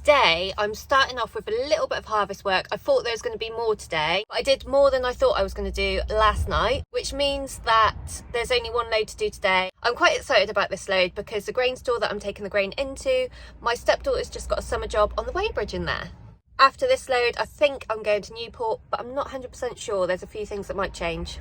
Today I'm starting off with a little bit of harvest work. I thought there was going to be more today, but I did more than I thought I was going to do last night, which means that there's only one load to do today. I'm quite excited about this load because the grain store that I'm taking the grain into, my stepdaughter's just got a summer job on the weighbridge in there. After this load I think I'm going to Newport, but I'm not 100% sure. There's a few things that might change.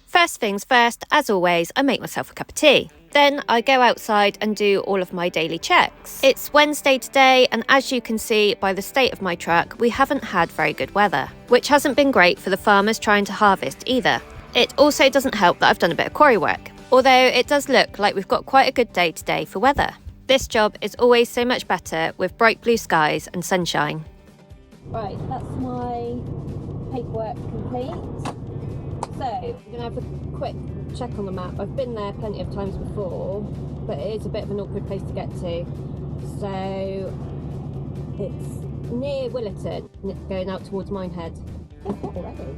First things first, as always, I make myself a cup of tea. Then I go outside and do all of my daily checks. It's Wednesday today, and as you can see by the state of my truck, we haven't had very good weather, which hasn't been great for the farmers trying to harvest either. It also doesn't help that I've done a bit of quarry work, although it does look like we've got quite a good day today for weather. This job is always so much better with bright blue skies and sunshine. Right, that's my paperwork complete. So, I'm going to have a quick check on the map. I've been there plenty of times before, but it is a bit of an awkward place to get to. So, it's near Willerton, and it's going out towards Minehead. It's hot already.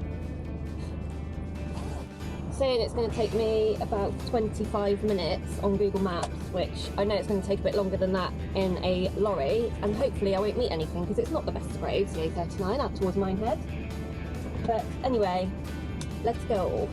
Saying it's going to take me about 25 minutes on Google Maps, which I know it's going to take a bit longer than that in a lorry, and hopefully I won't meet anything because it's not the best of roads, the A39 out towards Minehead. But anyway, let's go.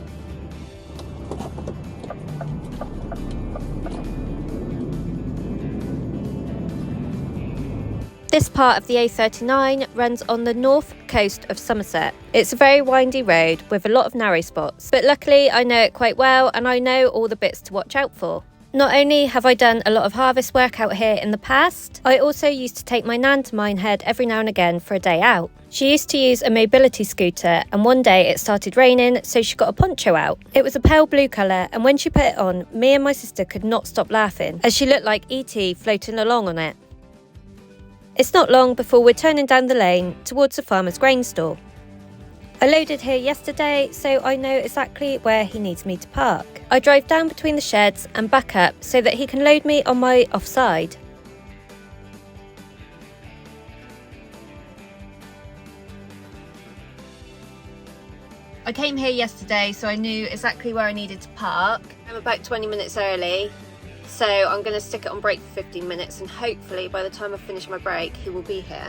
This part of the A39 runs on the north coast of Somerset. It's a very windy road with a lot of narrow spots, but luckily I know it quite well and I know all the bits to watch out for. Not only have I done a lot of harvest work out here in the past, I also used to take my nan to Minehead every now and again for a day out. She used to use a mobility scooter, and one day it started raining, so she got a poncho out. It was a pale blue colour, and when she put it on, me and my sister could not stop laughing, as she looked like E.T. floating along on it. It's not long before we're turning down the lane towards the farmer's grain store. I loaded here yesterday, so I know exactly where he needs me to park. I drive down between the sheds and back up so that he can load me on my offside. I came here yesterday, so I knew exactly where I needed to park. I'm about 20 minutes early, so I'm going to stick it on break for 15 minutes, and hopefully by the time I finish my break, he will be here.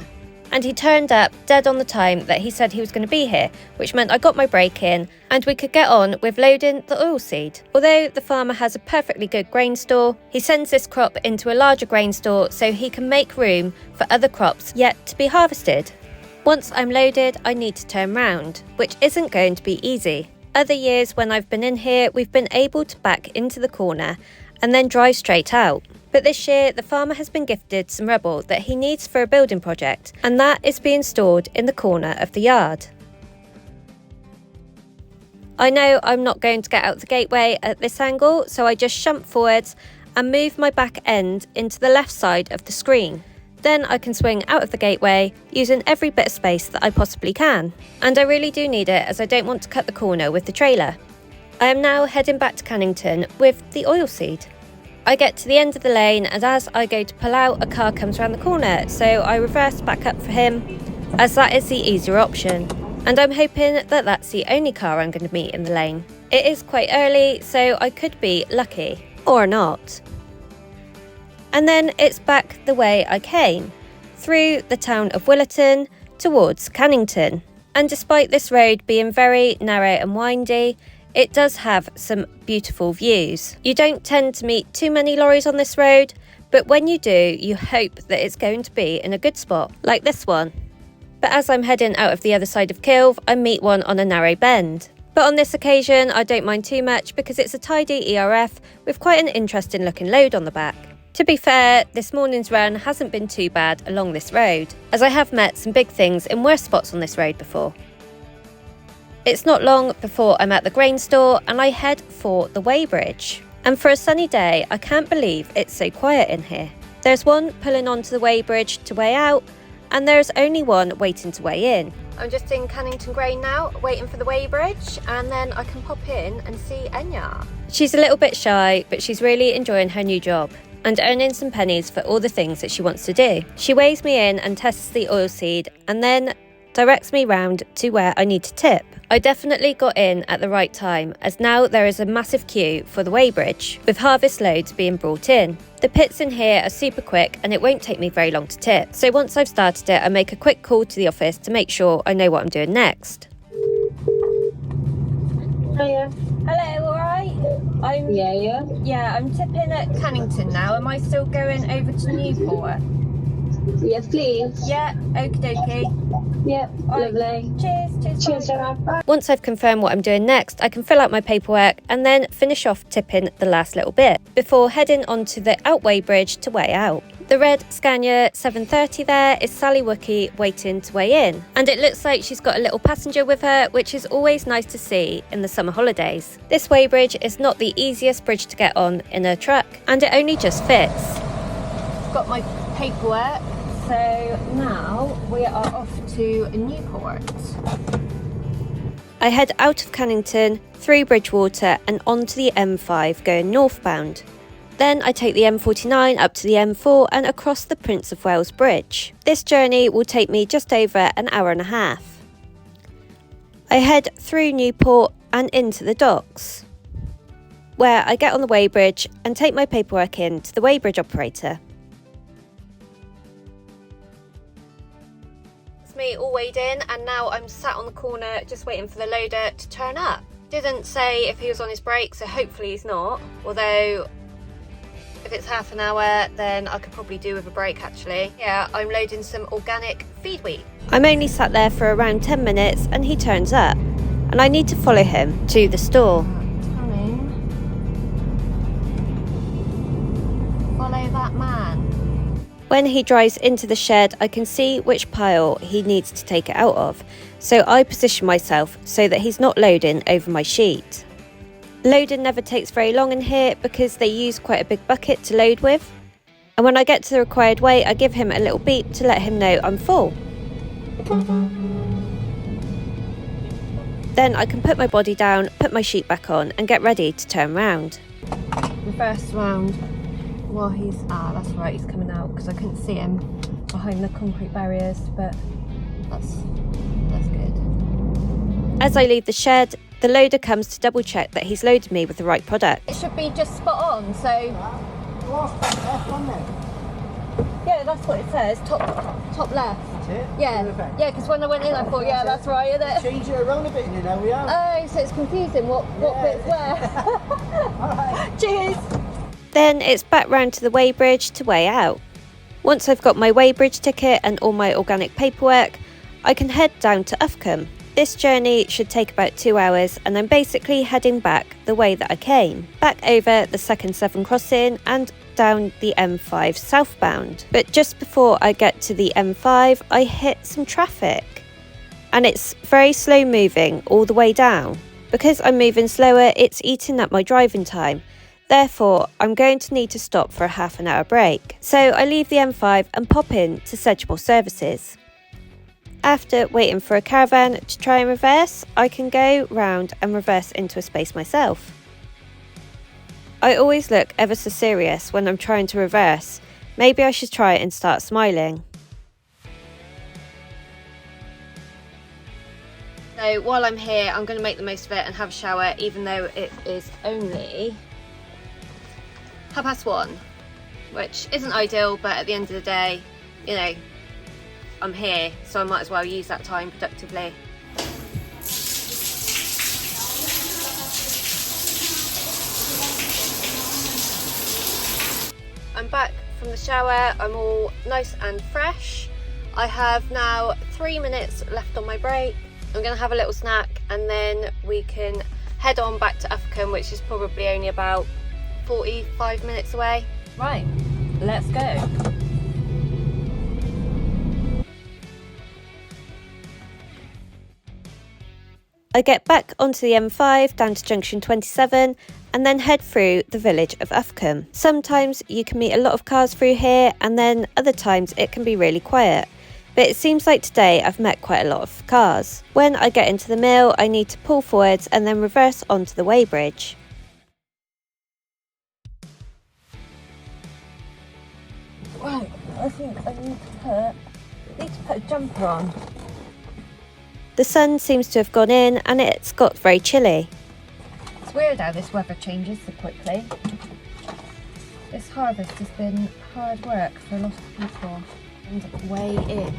And he turned up dead on the time that he said he was going to be here, which meant I got my break in and we could get on with loading the oilseed. Although the farmer has a perfectly good grain store, he sends this crop into a larger grain store so he can make room for other crops yet to be harvested. Once I'm loaded, I need to turn round, which isn't going to be easy. Other years when I've been in here, we've been able to back into the corner and then drive straight out. But this year, the farmer has been gifted some rubble that he needs for a building project, and that is being stored in the corner of the yard. I know I'm not going to get out the gateway at this angle, so I just shunt forwards and move my back end into the left side of the screen. Then I can swing out of the gateway using every bit of space that I possibly can. And I really do need it, as I don't want to cut the corner with the trailer. I am now heading back to Cannington with the oilseed. I get to the end of the lane, and as I go to pull out, a car comes around the corner, so I reverse back up for him, as that is the easier option. And I'm hoping that that's the only car I'm going to meet in the lane. It is quite early, so I could be lucky, or not. And then it's back the way I came, through the town of Willerton towards Cannington. And despite this road being very narrow and windy, it does have some beautiful views. You don't tend to meet too many lorries on this road, but when you do, you hope that it's going to be in a good spot, like this one. But as I'm heading out of the other side of Kilve, I meet one on a narrow bend. But on this occasion, I don't mind too much because it's a tidy ERF with quite an interesting looking load on the back. To be fair, this morning's run hasn't been too bad along this road, as I have met some big things in worse spots on this road before. It's not long before I'm at the grain store and I head for the weighbridge. And for a sunny day, I can't believe it's so quiet in here. There's one pulling onto the weighbridge to weigh out, and there's only one waiting to weigh in. I'm just in Cannington Grain now, waiting for the weighbridge, and then I can pop in and see Enya. She's a little bit shy, but she's really enjoying her new job and earning some pennies for all the things that she wants to do. She weighs me in and tests the oilseed, and then directs me round to where I need to tip. I definitely got in at the right time, as now there is a massive queue for the weighbridge, with harvest loads being brought in. The pits in here are super quick and it won't take me very long to tip. So once I've started it, I make a quick call to the office to make sure I know what I'm doing next. Hiya. Hello, alright? Yeah, I'm tipping at Cannington now. Am I still going over to Newport? Yes, please. Yeah, okie dokie. Yep, lovely. Cheers, Bye. Once I've confirmed what I'm doing next, I can fill out my paperwork and then finish off tipping the last little bit before heading onto the Outweigh Bridge to weigh out. The red Scania 730 there is Sally Wookie waiting to weigh in, and it looks like she's got a little passenger with her, which is always nice to see in the summer holidays. This weighbridge is not the easiest bridge to get on in a truck, and it only just fits. Got my paperwork, so now we are off to Newport. I head out of Cannington, through Bridgewater and onto the M5 going northbound. Then I take the M49 up to the M4 and across the Prince of Wales Bridge. This journey will take me just over an hour and a half. I head through Newport and into the docks, where I get on the weighbridge and take my paperwork in to the weighbridge operator. It's me all weighed in, and now I'm sat on the corner just waiting for the loader to turn up. Didn't say if he was on his break, so hopefully he's not, although if it's half an hour, then I could probably do with a break actually. Yeah, I'm loading some organic feed wheat. I'm only sat there for around 10 minutes and he turns up, and I need to follow him to the store. Follow that man. When he drives into the shed, I can see which pile he needs to take it out of, so I position myself so that he's not loading over my sheet. Loading never takes very long in here because they use quite a big bucket to load with. And when I get to the required weight, I give him a little beep to let him know I'm full. Then I can put my body down, put my sheet back on and get ready to turn round. Reverse round while he's... that's right, he's coming out because I couldn't see him behind the concrete barriers, but that's good. As I leave the shed, the loader comes to double check that he's loaded me with the right product. It should be just spot on, so... Yeah, that's what it says, top left. That's it? Yeah, yeah, because when I went in I thought, yeah, that's right, isn't it? Change it around a bit and you know we are. Oh, so it's confusing what bit's where. Alright. Cheers! Then it's back round to the weighbridge to weigh out. Once I've got my weighbridge ticket and all my organic paperwork, I can head down to Uffcombe. This journey should take about 2 hours, and I'm basically heading back the way that I came, back over the second Severn crossing and down the M5 southbound. But just before I get to the M5, I hit some traffic, and it's very slow moving all the way down. Because I'm moving slower, it's eating up my driving time. Therefore, I'm going to need to stop for a half an hour break. So I leave the M5 and pop in to Sedgemoor Services. After waiting for a caravan to try and reverse, I can go round and reverse into a space myself. I always look ever so serious when I'm trying to reverse. Maybe I should try it and start smiling. So while I'm here, I'm going to make the most of it and have a shower, even though it is only 1:30, which isn't ideal, but at the end of the day, you know, I'm here, so I might as well use that time productively. I'm back from the shower, I'm all nice and fresh. I have now 3 minutes left on my break. I'm going to have a little snack and then we can head on back to Uffcombe, which is probably only about 45 minutes away. Right, let's go. I get back onto the M5 down to junction 27 and then head through the village of Uffcombe. Sometimes you can meet a lot of cars through here, and then other times it can be really quiet. But it seems like today I've met quite a lot of cars. When I get into the mill, I need to pull forwards and then reverse onto the weighbridge. Right, I think I need to put a jumper on. The sun seems to have gone in and it's got very chilly. It's weird how this weather changes so quickly. This harvest has been hard work for a lot of people and weigh in.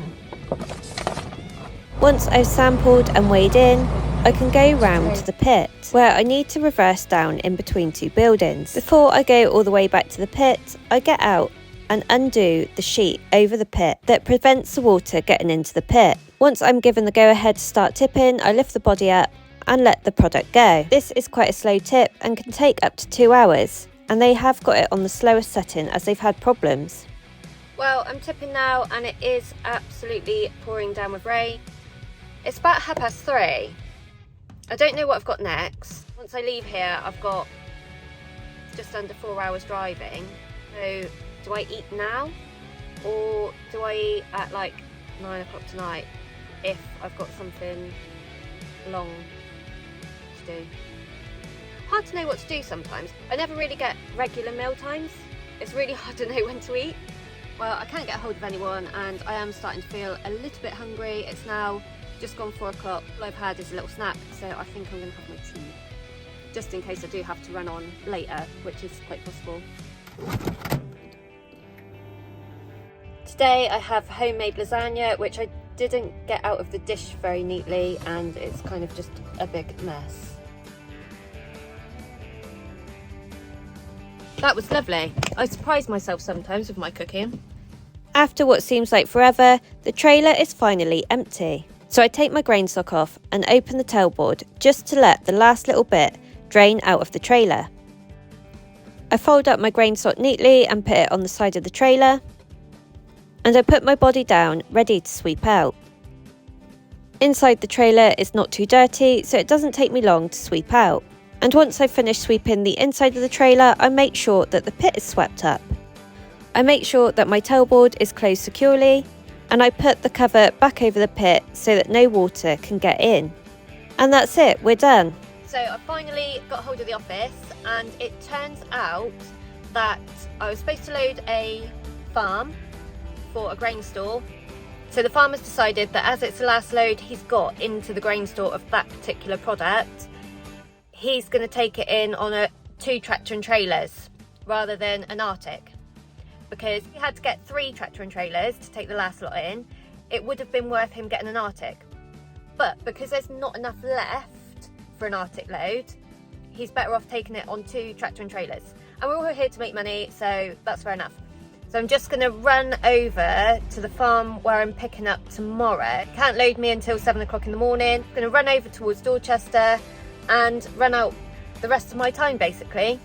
Once I've sampled and weighed in, I can go round to the pit, where I need to reverse down in between two buildings. Before I go all the way back to the pit, I get out and undo the sheet over the pit that prevents the water getting into the pit. Once I'm given the go-ahead to start tipping, I lift the body up and let the product go. This is quite a slow tip and can take up to 2 hours, and they have got it on the slowest setting as they've had problems. Well, I'm tipping now and it is absolutely pouring down with rain. It's about 3:30. I don't know what I've got next. Once I leave here, I've got just under 4 hours driving. So do I eat now or do I eat at like 9 o'clock tonight if I've got something long to do? Hard to know what to do sometimes. I never really get regular meal times. It's really hard to know when to eat. Well, I can't get a hold of anyone and I am starting to feel a little bit hungry. It's now just gone 4 o'clock. All I've had is a little snack, so I think I'm going to have my tea. Just in case I do have to run on later, which is quite possible. Today I have homemade lasagna, which I didn't get out of the dish very neatly and it's kind of just a big mess. That was lovely. I surprise myself sometimes with my cooking. After what seems like forever, the trailer is finally empty. So I take my grain stock off and open the tailboard just to let the last little bit drain out of the trailer. I fold up my grain stock neatly and put it on the side of the trailer. And I put my body down, ready to sweep out. Inside the trailer is not too dirty, so it doesn't take me long to sweep out. And once I've finished sweeping the inside of the trailer, I make sure that the pit is swept up. I make sure that my tailboard is closed securely, and I put the cover back over the pit so that no water can get in. And that's it, we're done. So I finally got hold of the office, and it turns out that I was supposed to load a farm for a grain store. So the farmer's decided that as it's the last load he's got into the grain store of that particular product, he's going to take it in on 2 tractor and trailers rather than an Arctic. Because he had to get 3 tractor and trailers to take the last lot in, it would have been worth him getting an Arctic. But because there's not enough left for an Arctic load, he's better off taking it on 2 tractor and trailers. And we're all here to make money, so that's fair enough. So I'm just going to run over to the farm where I'm picking up tomorrow. Can't load me until 7 o'clock in the morning. I'm going to run over towards Dorchester and run out the rest of my time basically.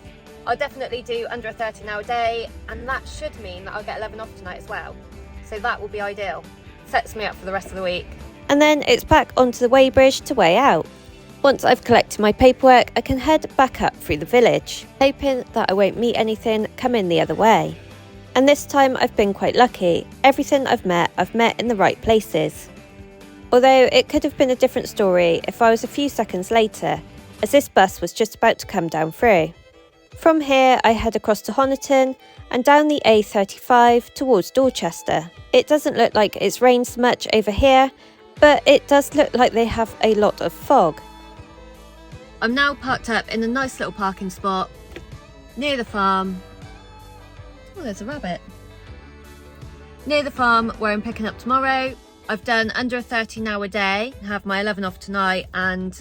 I'll definitely do under a 13-hour day, and that should mean that I'll get 11 off tonight as well. So that will be ideal. Sets me up for the rest of the week. And then it's back onto the weighbridge to weigh out. Once I've collected my paperwork, I can head back up through the village, hoping that I won't meet anything coming the other way. And this time I've been quite lucky. Everything I've met in the right places. Although it could have been a different story if I was a few seconds later, as this bus was just about to come down through. From here I head across to Honiton and down the A35 towards Dorchester. It doesn't look like it's rained so much over here, but it does look like they have a lot of fog. I'm now parked up in a nice little parking spot near the farm. Oh, there's a rabbit. Near the farm where I'm picking up tomorrow. I've done under a 13-hour day, have my 11 off tonight, and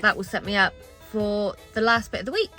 that will set me up for the last bit of the week.